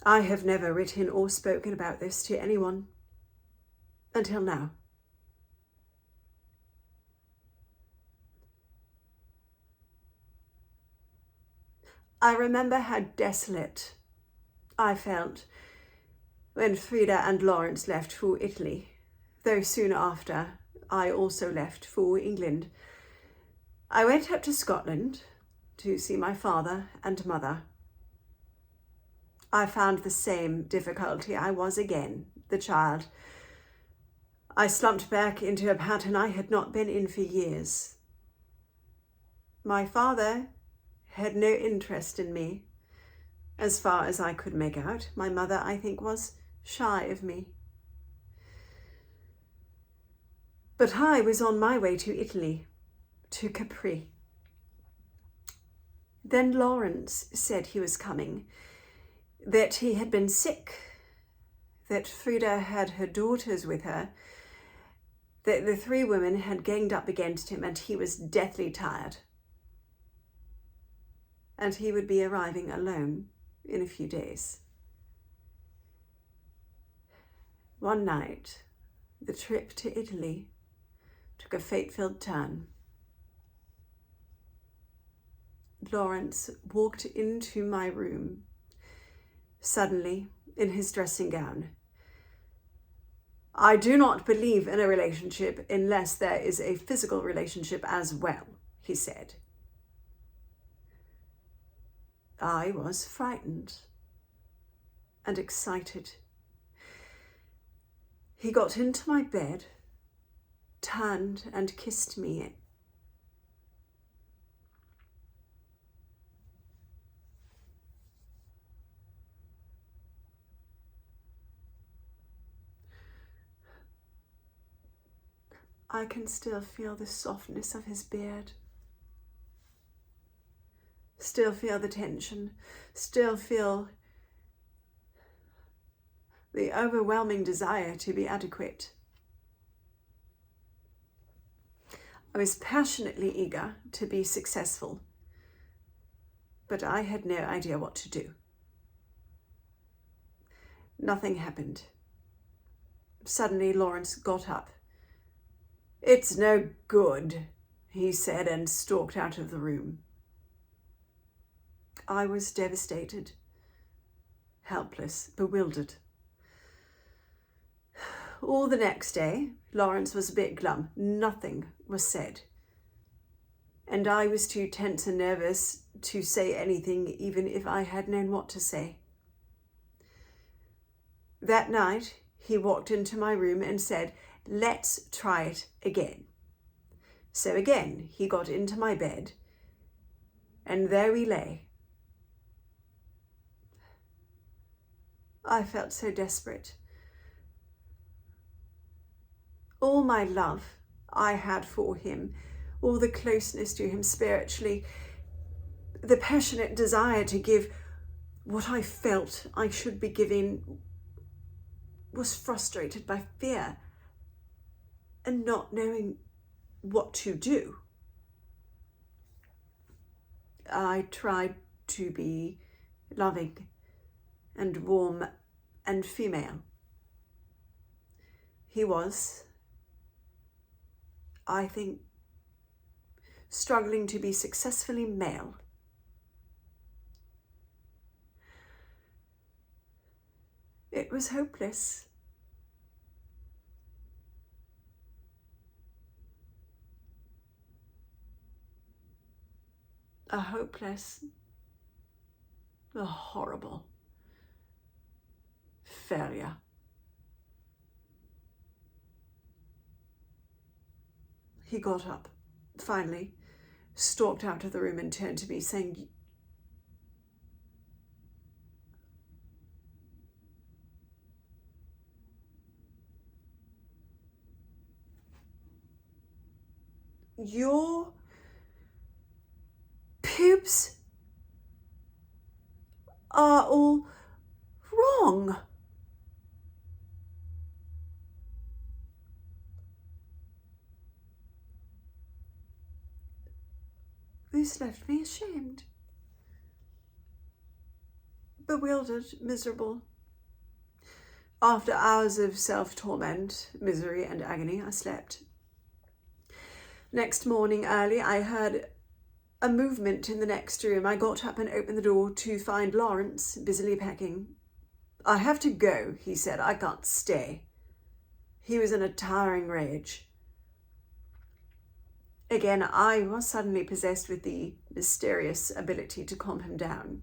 I have never written or spoken about this to anyone until now. I remember how desolate I felt when Frida and Lawrence left for Italy, though soon after I also left for England. I went up to Scotland to see my father and mother. I found the same difficulty. I was again the child. I slumped back into a pattern I had not been in for years. My father had no interest in me, as far as I could make out. My mother, I think, was shy of me. But I was on my way to Italy, to Capri. Then Lawrence said he was coming, that he had been sick, that Frida had her daughters with her, that the three women had ganged up against him and he was deathly tired. And he would be arriving alone in a few days. One night, the trip to Italy took a fate-filled turn. Lawrence walked into my room, suddenly in his dressing gown. I do not believe in a relationship unless there is a physical relationship as well, he said. I was frightened and excited. He got into my bed, turned and kissed me. I can still feel the softness of his beard, still feel the tension, still feel the overwhelming desire to be adequate. I was passionately eager to be successful, but I had no idea what to do. Nothing happened. Suddenly Lawrence got up. "It's no good," he said, and stalked out of the room. I was devastated, helpless, bewildered. All the next day, Lawrence was a bit glum. Nothing was said. And I was too tense and nervous to say anything, even if I had known what to say. That night, he walked into my room and said, "Let's try it again." So again, he got into my bed, and there we lay. I felt so desperate. All my love I had for him, all the closeness to him spiritually, the passionate desire to give what I felt I should be giving, was frustrated by fear and not knowing what to do. I tried to be loving and warm and female. He was, I think, struggling to be successfully male. It was hopeless. A hopeless, a horrible failure. He got up, finally, stalked out of the room and turned to me saying, "Your pubes are all wrong." This left me ashamed. bewildered, miserable. After hours of self-torment, misery and agony, I slept. Next morning early, I heard a movement in the next room. I got up and opened the door to find Lawrence busily packing. "I have to go," he said. "I can't stay." He was in a towering rage. Again, I was suddenly possessed with the mysterious ability to calm him down.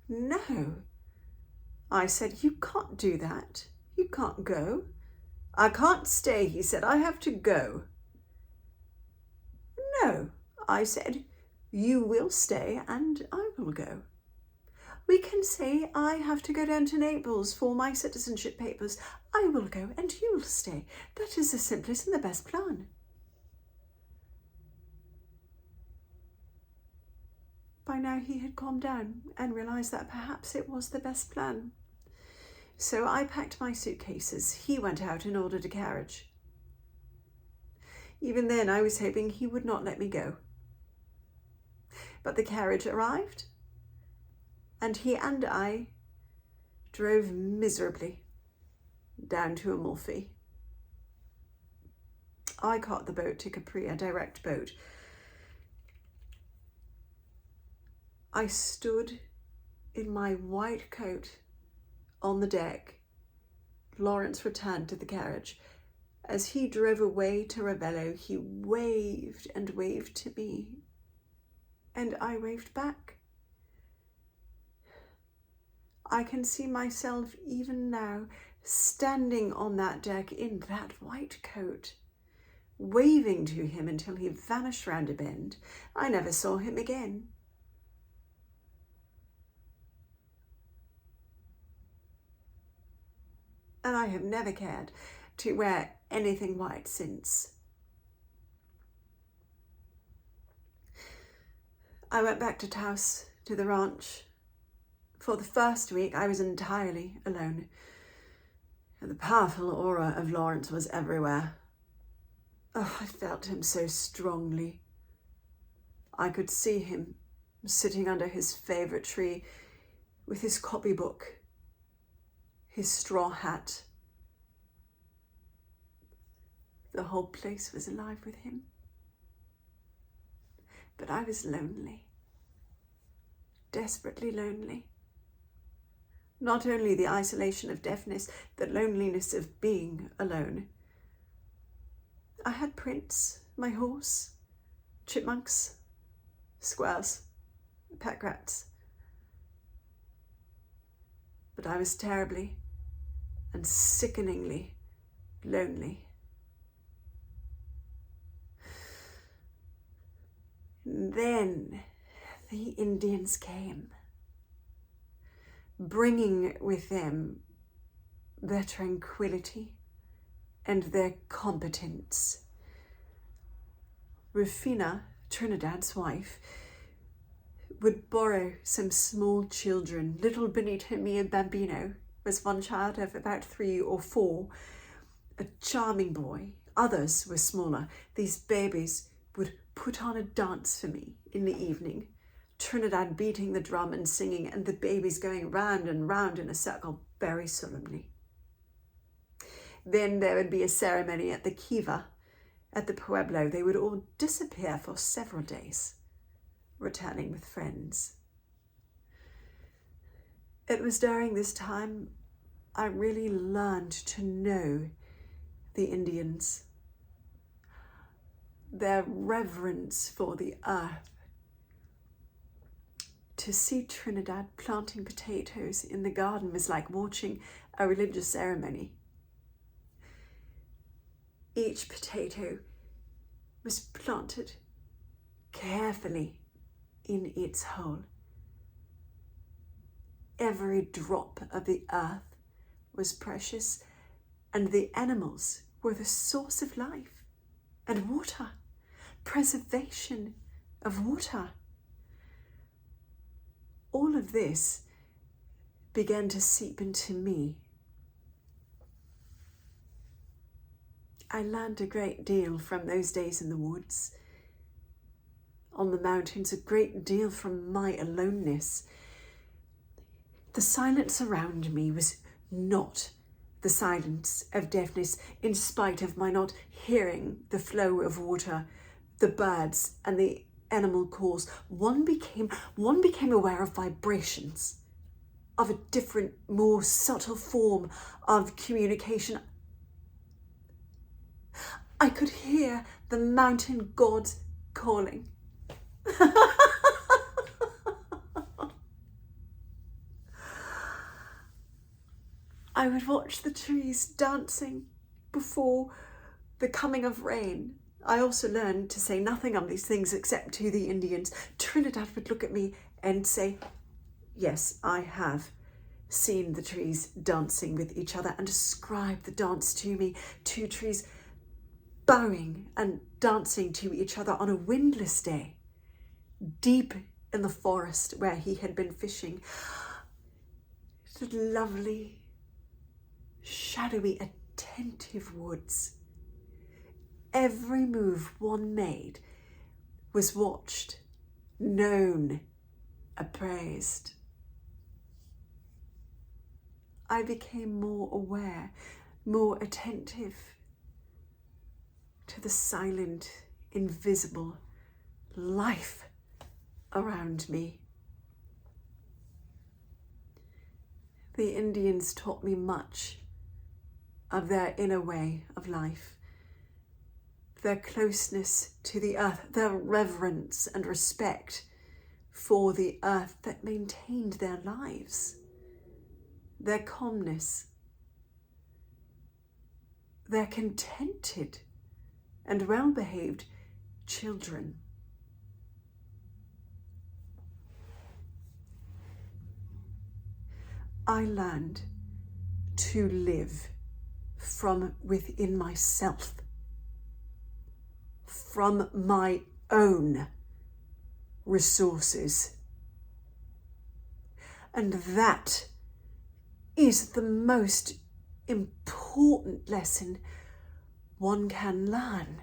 "No," I said, "you can't do that. You can't go." "I can't stay," he said. "I have to go." "No," I said, "you will stay and I will go. We can say I have to go down to Naples for my citizenship papers. I will go and you will stay. That is the simplest and the best plan." By now he had calmed down and realised that perhaps it was the best plan. So I packed my suitcases. He went out and ordered a carriage. Even then I was hoping he would not let me go. But the carriage arrived, and he and I drove miserably down to Amalfi. I caught the boat to Capri, a direct boat. I stood in my white coat on the deck. Lawrence returned to the carriage. As he drove away to Ravello, he waved and waved to me, and I waved back. I can see myself even now standing on that deck in that white coat, waving to him until he vanished round a bend. I never saw him again. And I have never cared to wear anything white since. I went back to Taos, to the ranch. For the first week, I was entirely alone. And the powerful aura of Lawrence was everywhere. Oh, I felt him so strongly. I could see him sitting under his favourite tree with his copybook, his straw hat. The whole place was alive with him. But I was lonely, desperately lonely. Not only the isolation of deafness, the loneliness of being alone. I had Prince, my horse, chipmunks, squirrels, pack rats. But I was terribly and sickeningly lonely. Then the Indians came, bringing with them their tranquility and their competence. Rufina, Trinidad's wife, would borrow some small children. Little Benito Mio Bambino was one child of about 3 or 4, a charming boy. Others were smaller. These babies would put on a dance for me in the evening, Trinidad beating the drum and singing, and the babies going round and round in a circle very solemnly. Then there would be a ceremony at the Kiva, at the Pueblo. They would all disappear for several days, returning with friends. It was during this time I really learned to know the Indians, their reverence for the earth. To see Trinidad planting potatoes in the garden was like watching a religious ceremony. Each potato was planted carefully in its hole. Every drop of the earth was precious, and the animals were the source of life, and water, preservation of water. All of this began to seep into me. I learned a great deal from those days in the woods, on the mountains, a great deal from my aloneness. The silence around me was not the silence of deafness, in spite of my not hearing the flow of water, the birds and the animal calls. One became aware of vibrations, of a different, more subtle form of communication. I could hear the mountain gods calling. I would watch the trees dancing before the coming of rain. I also learned to say nothing of these things except to the Indians. Trinidad would look at me and say, yes, I have seen the trees dancing with each other, and describe the dance to me. Two trees bowing and dancing to each other on a windless day, deep in the forest where he had been fishing. The lovely, shadowy, attentive woods. Every move one made was watched, known, appraised. I became more aware, more attentive to the silent, invisible life around me. The Indians taught me much of their inner way of life, their closeness to the earth, their reverence and respect for the earth that maintained their lives, their calmness, their contented and well-behaved children. I learned to live from within myself, from my own resources. And that is the most important lesson one can learn.